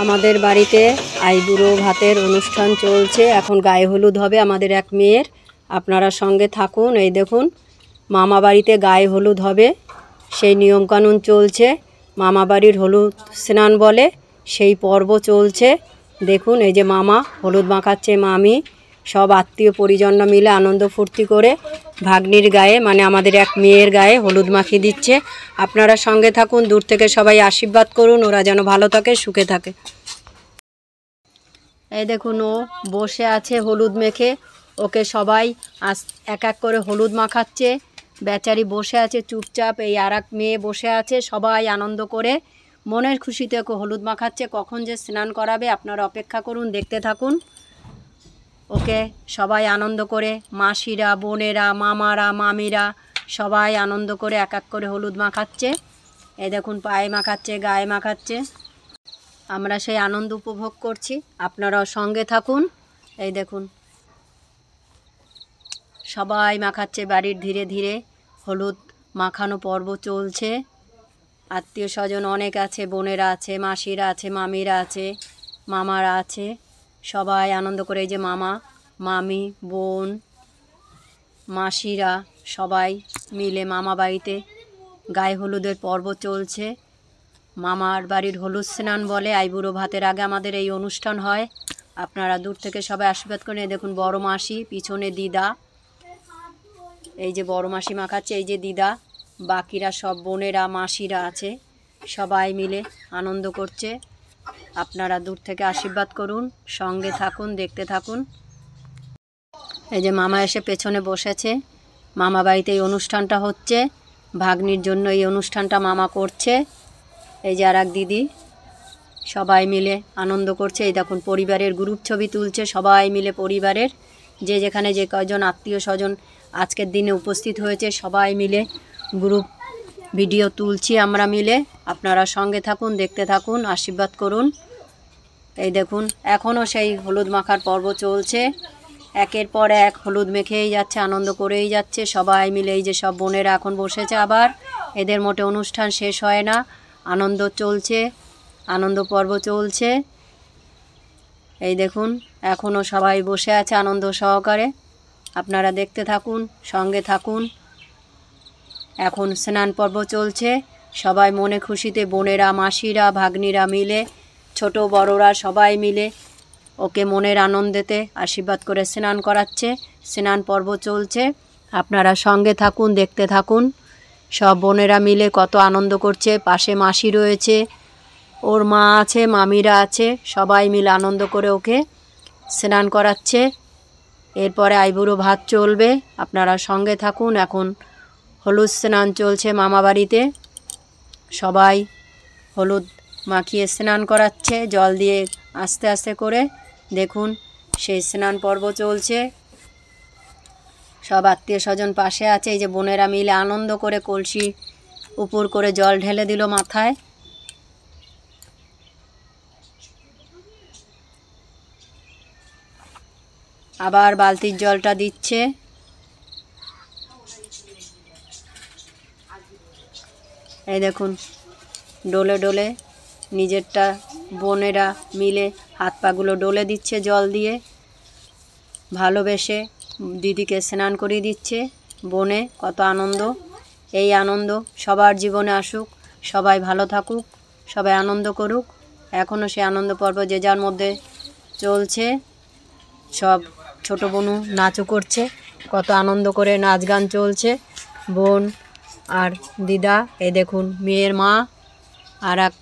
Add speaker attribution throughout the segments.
Speaker 1: আমাদের বাড়িতে আইবুড়ো ভাতের অনুষ্ঠান চলছে। এখন গায়ে হলুদ হবে আমাদের এক মেয়ের। আপনারা সঙ্গে থাকুন। এই দেখুন, মামা বাড়িতে গায়ে হলুদ হবে, সেই নিয়মকানুন চলছে। মামা বাড়ির হলুদ স্নান বলে, সেই পর্ব চলছে। দেখুন, এই যে মামা হলুদ মাখাচ্ছে, মামি, সব আত্মীয় পরিজনরা মিলে আনন্দ ফুর্তি করে ভাগ্নির গায়ে, মানে আমাদের এক মেয়ের গায়ে হলুদ মাখিয়ে দিচ্ছে। আপনারা সঙ্গে থাকুন, দূর থেকে সবাই আশীর্বাদ করুন, ওরা যেন ভালো থাকে, সুখে থাকে। এই দেখুন, ও বসে আছে হলুদ মেখে, ওকে সবাই এক এক করে হলুদ মাখাচ্ছে। বেচারি বসে আছে চুপচাপ। এই আর এক মেয়ে বসে আছে, সবাই আনন্দ করে মনের খুশিতে ওকে হলুদ মাখাচ্ছে। কখন যে স্নান করাবে আপনারা অপেক্ষা করুন, দেখতে থাকুন। ওকে সবাই আনন্দ করে, মাসিরা, বোনেরা, মামারা, মামিরা সবাই আনন্দ করে এক এক করে হলুদ মাখাচ্ছে। এই দেখুন, পায়ে মাখাচ্ছে, গায়ে মাখাচ্ছে। আমরা সেই আনন্দ উপভোগ করছি, আপনারাও সঙ্গে থাকুন। এই দেখুন, সবাই মাখাচ্ছে বাড়ির, ধীরে ধীরে হলুদ মাখানো পর্ব চলছে। আত্মীয় স্বজন অনেক আছে, বোনেরা আছে, মাসিরা আছে, মামিরা আছে, মামারা আছে, সবাই আনন্দ করে। এই যে মামা, মামি, বোন, মাসিরা সবাই মিলে মামা বাড়িতে গায়ে হলুদের পর্ব চলছে। মামার বাড়ির হলুদ স্নান বলে। আইবুড়ো ভাতের আগে আমাদের এই অনুষ্ঠান হয়। আপনারা দূর থেকে সবাই আশীর্বাদ করেন। এই দেখুন, বড় মাসি, পিছনে দিদা, এই যে বড় মাসি মাখাচ্ছে, এই যে দিদা, বাকিরা সব বোনেরা, মাসিরা আছে, সবাই মিলে আনন্দ করছে। আপনারা দূর থেকে আশীর্বাদ করুন, সঙ্গে থাকুন, দেখতে থাকুন। এই যে মামা এসে পেছনে বসেছে। মামা বাড়িতে এই অনুষ্ঠানটা হচ্ছে, ভাগ্নির জন্য এই অনুষ্ঠানটা মামা করছে। এই যে আর এক দিদি, সবাই মিলে আনন্দ করছে। এই দেখুন, পরিবারের গ্রুপ ছবি তুলছে সবাই মিলে, পরিবারের যে যেখানে যে কয়জন আত্মীয় স্বজন আজকের দিনে উপস্থিত হয়েছে, সবাই মিলে গ্রুপ ভিডিও তুলছি আমরা মিলে। আপনারা সঙ্গে থাকুন, দেখতে থাকুন, আশীর্বাদ করুন। এই দেখুন, এখনও সেই হলুদ মাখার পর্ব চলছে। একের পর এক হলুদ মেখেই যাচ্ছে, আনন্দ করেই যাচ্ছে সবাই মিলে। এই যে সব বোনেরা এখন বসেছে আবার, এদের মোটে অনুষ্ঠান শেষ হয় না, আনন্দ চলছে, আনন্দ পর্ব চলছে। এই দেখুন, এখনও সবাই বসে আছে আনন্দ সহকারে। আপনারা দেখতে থাকুন, সঙ্গে থাকুন। এখন স্নান পর্ব চলছে, সবাই মনে খুশিতে, বোনেরা, মাসিরা, ভাগ্নিরা মিলে, ছোট বড়রা সবাই মিলে ওকে মনের আনন্দেতে আশীর্বাদ করে স্নান করাচ্ছে। স্নান পর্ব চলছে, আপনারা সঙ্গে থাকুন, দেখতে থাকুন। সব বোনেরা মিলে কত আনন্দ করছে। পাশে মাসি রয়েছে, ওর মা আছে, মামিরা আছে, সবাই মিলে আনন্দ করে ওকে স্নান করাচ্ছে। এরপরে আইবুড়ো ভাত চলবে, আপনারা সঙ্গে থাকুন। এখন হলুদ স্নান চলছে মামা বাড়িতে, সবাই হলুদ মাখিয়ে স্নান করাচ্ছে জল দিয়ে আস্তে আস্তে করে। দেখুন, সেই স্নান পর্ব চলছে, সব আত্মীয় স্বজন পাশে আছে। এই যে বোনেরা মিলে আনন্দ করে কলসি উপর করে জল ঢেলে দিল মাথায়। আবার বালতির জলটা দিচ্ছে। এই দেখুন, ডোলে ডোলে নিজেরটা বোনেরা মিলে হাত পাগুলো ডলে দিচ্ছে জল দিয়ে, ভালোবেসে দিদিকে স্নান করিয়ে দিচ্ছে। বোনে কত আনন্দ। এই আনন্দ সবার জীবনে আসুক, সবাই ভালো থাকুক, সবাই আনন্দ করুক। এখনও সে আনন্দ পর্ব যে যার মধ্যে চলছে। সব ছোট বোনু নাচও করছে, কত আনন্দ করে নাচ গান চলছে। বোন আর দিদা, এই দেখুন মেয়ের মা, আর এক,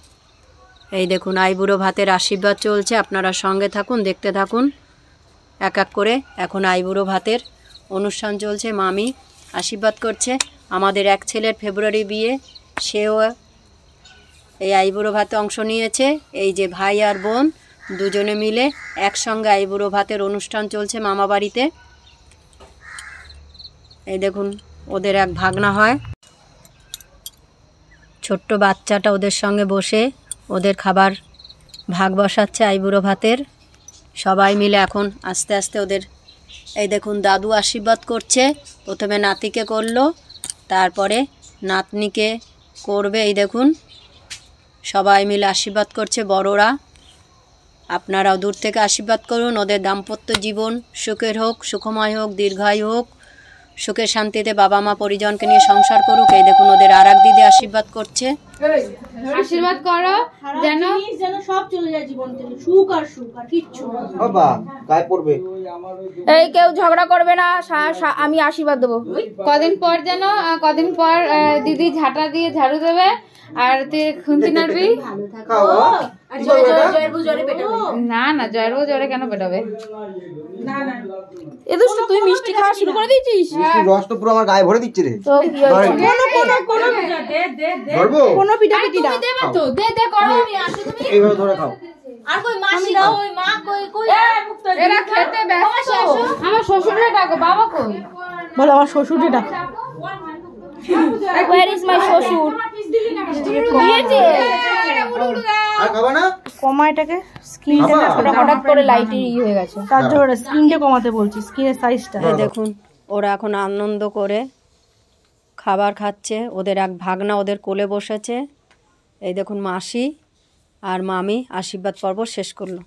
Speaker 1: এই দেখুন আইবুড়ো ভাতের আশীর্বাদ চলছে। আপনারা সঙ্গে থাকুন, দেখতে থাকুন এক এক করে। এখন আইবুড়ো ভাতের অনুষ্ঠান চলছে, মামি আশীর্বাদ করছে। আমাদের এক ছেলের ফেব্রুয়ারি বিয়ে, সেও এই আইবুড়ো ভাতে অংশ নিয়েছে। এই যে ভাই আর বোন দুজনে মিলে একসঙ্গে আইবুড়ো ভাতের অনুষ্ঠান চলছে মামা বাড়িতে। এই দেখুন, ওদের এক ভাগনা হয়, ছোট্ট বাচ্চাটা ওদের সঙ্গে বসে ওদের খাবার ভাগ বসাচ্ছে আইবুড়ো ভাতের। সবাই মিলে এখন আস্তে আস্তে ওদের, এই দেখুন দাদু আশীর্বাদ করছে। প্রথমে নাতিকে করলো, তারপরে নাতনিকে করবে। এই দেখুন, সবাই মিলে আশীর্বাদ করছে বড়রা। আপনারাও দূর থেকে আশীর্বাদ করুন, ওদের দাম্পত্য জীবন সুখের হোক, সুখময় হোক, দীর্ঘায়ু হোক, সুখে শান্তিতে বাবা মা পরিজনকে নিয়ে সংসার করুক। এই দেখুন ওদের আর এক দিদি আশীর্বাদ করছে।
Speaker 2: আশীর্বাদ করো যেন
Speaker 3: সব চলে যায় জীবন থেকে, সুখ আর কিচ্ছু না।
Speaker 4: বাবা গায়ে পড়বে।
Speaker 2: এই কেউ ঝগড়া করবে না, আমি আশীর্বাদ দেবো। কদিন পর যেন দিদি ঝাঁটা দিয়ে ঝাড়ু দেবে আর তুই খুন্তি নাড়বি। না না, জয়ের বউ জ্বরে কেন পেটাবে? এ দুষ্ট, তুই মিষ্টি খাওয়া শুরু করে দিয়েছিস।
Speaker 4: রস তো পুরো আমার গায়ে ভরে দিচ্ছে রে।
Speaker 2: তো কি
Speaker 3: কোনো পিঠাপিঠি দাও।
Speaker 2: দেবে তো, দে দে করো, আমি আসি, তুমি
Speaker 4: এইভাবে ধরে খাও।
Speaker 3: আর কই মাসি দাও, ওই মা কই
Speaker 2: এরা খেতে ব্যস্ত। আমার শ্বশুরে ডাকো, বাবা কই?
Speaker 3: বল আমার শ্বশুরকে ডাকো।
Speaker 2: Where is my শ্বশুর? দিয়েছে।
Speaker 4: আর খাবা না?
Speaker 3: কমা এটাকে, স্ক্রিনটা না
Speaker 2: ওটা হঠাৎ করে লাইটে হয়ে গেছে।
Speaker 3: তার জন্য স্ক্রিনটা কমাতে বলছি, স্ক্রিনের সাইজটা।
Speaker 1: এই দেখুন ওরা এখন আনন্দ করে খাবার খাচ্ছে। ওদের এক ভাগনা ওদের কোলে বসেছে। এই দেখুন মাসি আর মামি আশীর্বাদ পর্ব শেষ করলো।